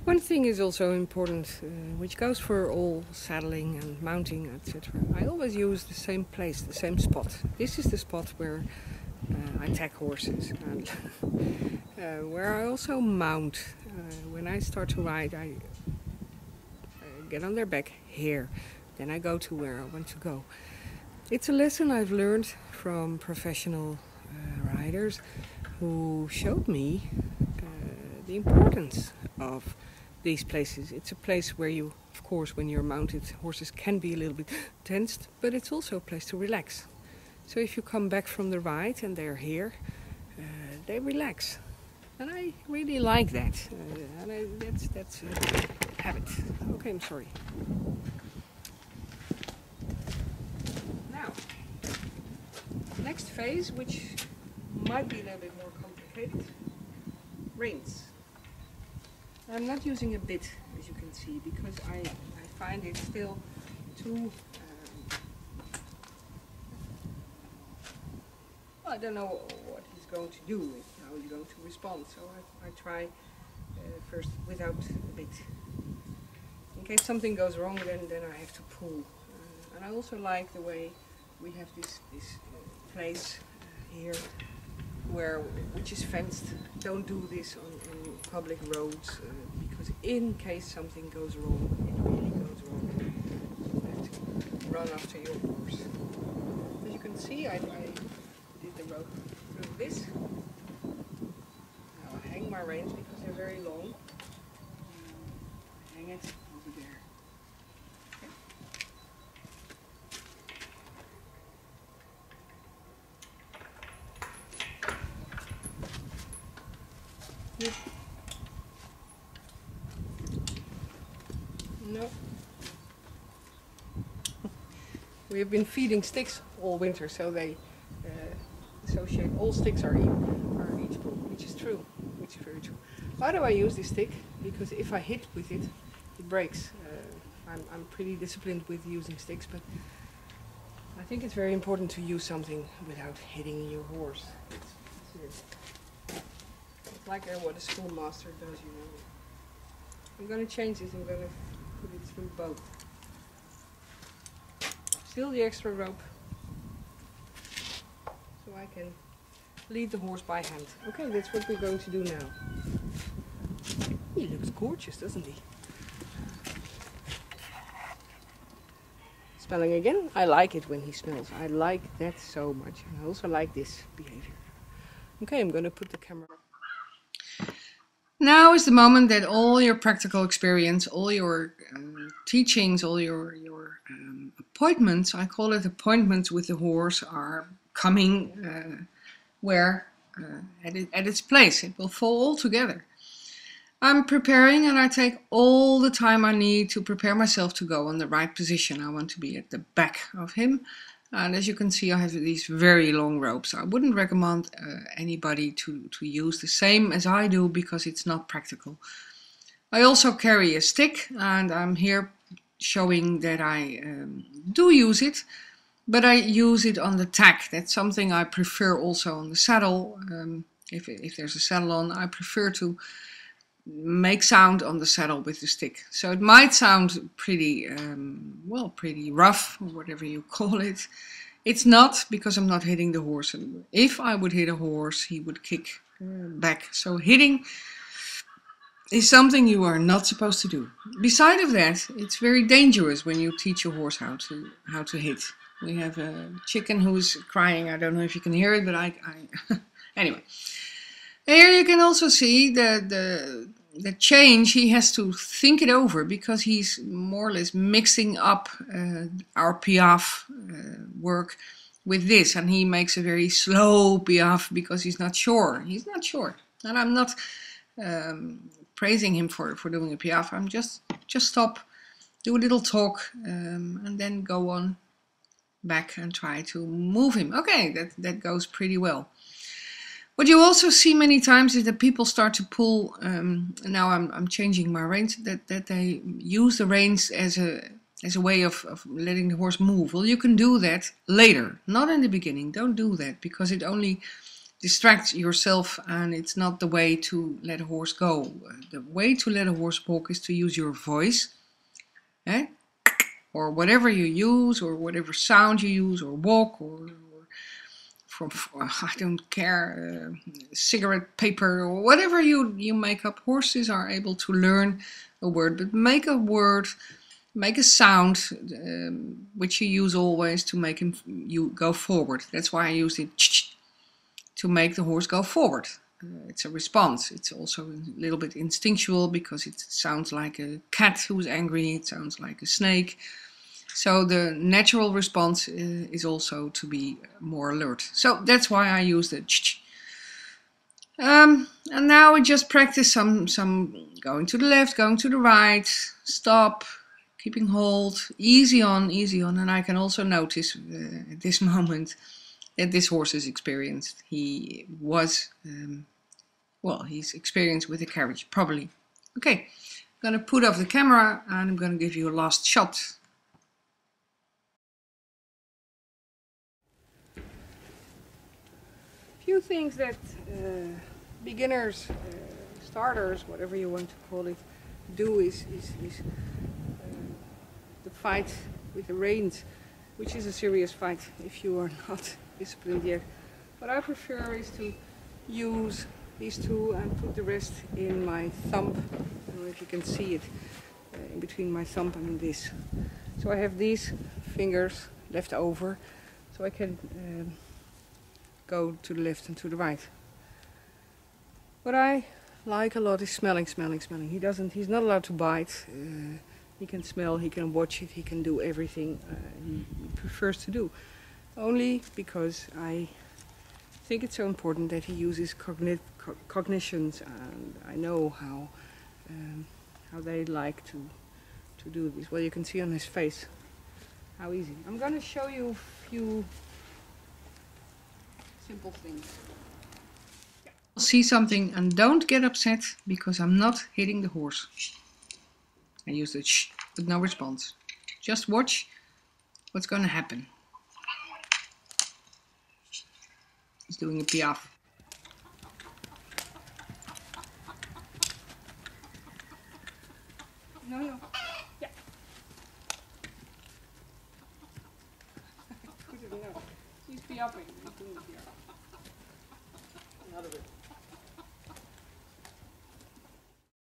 One thing is also important, which goes for all saddling and mounting, etc. I always use the same place, the same spot. This is the spot where I tack horses and where I also mount. When I start to ride, I get on their back here. Then I go to where I want to go. It's a lesson I've learned from professional riders who showed me the importance of these places. It's a place where you, of course, when you're mounted, horses can be a little bit tensed, but it's also a place to relax. So if you come back from the ride and they're here, they relax. And I really like that. That's a habit. Okay, I'm sorry. Now, next phase, which might be a little bit more complicated, reins. I'm not using a bit, as you can see, because I find it still too... I don't know what he's going to do, how he's going to respond, so I try first without a bit. In case something goes wrong, then I have to pull. And I also like the way we have this place here, which is fenced. Don't do this on public roads, because in case something goes wrong, it really goes wrong. You have to run after your horse. As you can see, I did the rope through this. Now I hang my reins because they're very long. Hang it over there. Okay. No. We have been feeding sticks all winter, so they associate all sticks are each pool, which is true, which is very true. Why do I use this stick? Because if I hit with it, it breaks. I'm pretty disciplined with using sticks, but I think it's very important to use something without hitting your horse. It's like what a schoolmaster does, you know. I'm going to change this. I'm going to put it through both. Still the extra rope, so I can lead the horse by hand. Okay, that's what we're going to do now. He looks gorgeous, doesn't he? Smelling again. I like it when he smells. I like that so much. I also like this behavior. Okay, I'm going to put the camera. Now is the moment that all your practical experience, all your teachings, all your appointments, I call it appointments with the horse, are coming at its place. It will fall all together. I'm preparing, and I take all the time I need to prepare myself to go on the right position. I want to be at the back of him. And as you can see, I have these very long ropes. I wouldn't recommend anybody to use the same as I do, because it's not practical. I also carry a stick, and I'm here showing that I do use it, but I use it on the tack. That's something I prefer also on the saddle. If there's a saddle on, I prefer to make sound on the saddle with the stick. So it might sound pretty, pretty rough, or whatever you call it. It's not, because I'm not hitting the horse. If I would hit a horse, he would kick back. So hitting is something you are not supposed to do. Beside of that, it's very dangerous when you teach your horse how to hit. We have a chicken who's crying. I don't know if you can hear it, but I anyway. Here you can also see the change. He has to think it over, because he's more or less mixing up our piaffe work with this, and he makes a very slow piaffe because he's not sure. He's not sure, and I'm not praising him for doing a piaffe. I'm just stop, do a little talk, and then go on back and try to move him. Okay, that goes pretty well. What you also see many times is that people start to pull, now I'm changing my reins, that they use the reins as a way of letting the horse move. Well, you can do that later, not in the beginning. Don't do that, because it only distract yourself, and it's not the way to let a horse go. The way to let a horse walk is to use your voice, or whatever you use, or whatever sound you use, or walk, or from I don't care, cigarette paper, or whatever you make up. Horses are able to learn a word, but make a sound which you use always to make you go forward. That's why I use it to make the horse go forward. It's a response. It's also a little bit instinctual because it sounds like a cat who's angry. It sounds like a snake. So the natural response is also to be more alert. So that's why I use the and now we just practice some going to the left, going to the right, stop, keeping hold, easy on, and I can also notice at this moment that this horse is experienced. He was, he's experienced with the carriage, probably. Okay, I'm gonna put off the camera and I'm gonna give you a last shot. Few things that beginners, starters, whatever you want to call it, do is the fight with the reins, which is a serious fight if you are not disciplined yet. What I prefer is to use these two and put the rest in my thumb. I don't know if you can see it, in between my thumb and this. So I have these fingers left over, so I can go to the left and to the right. What I like a lot is smelling. He's not allowed to bite. He can smell, he can watch it, he can do everything he prefers to do. Only because I think it's so important that he uses cognitions, and I know how they like to do this. Well, you can see on his face how easy. I'm going to show you a few simple things. See something and don't get upset because I'm not hitting the horse. I use the shh, but no response. Just watch what's going to happen. He's doing a piaffe. No. Yeah. Good enough. He's piaffing. He's doing a piaffe. Another bit.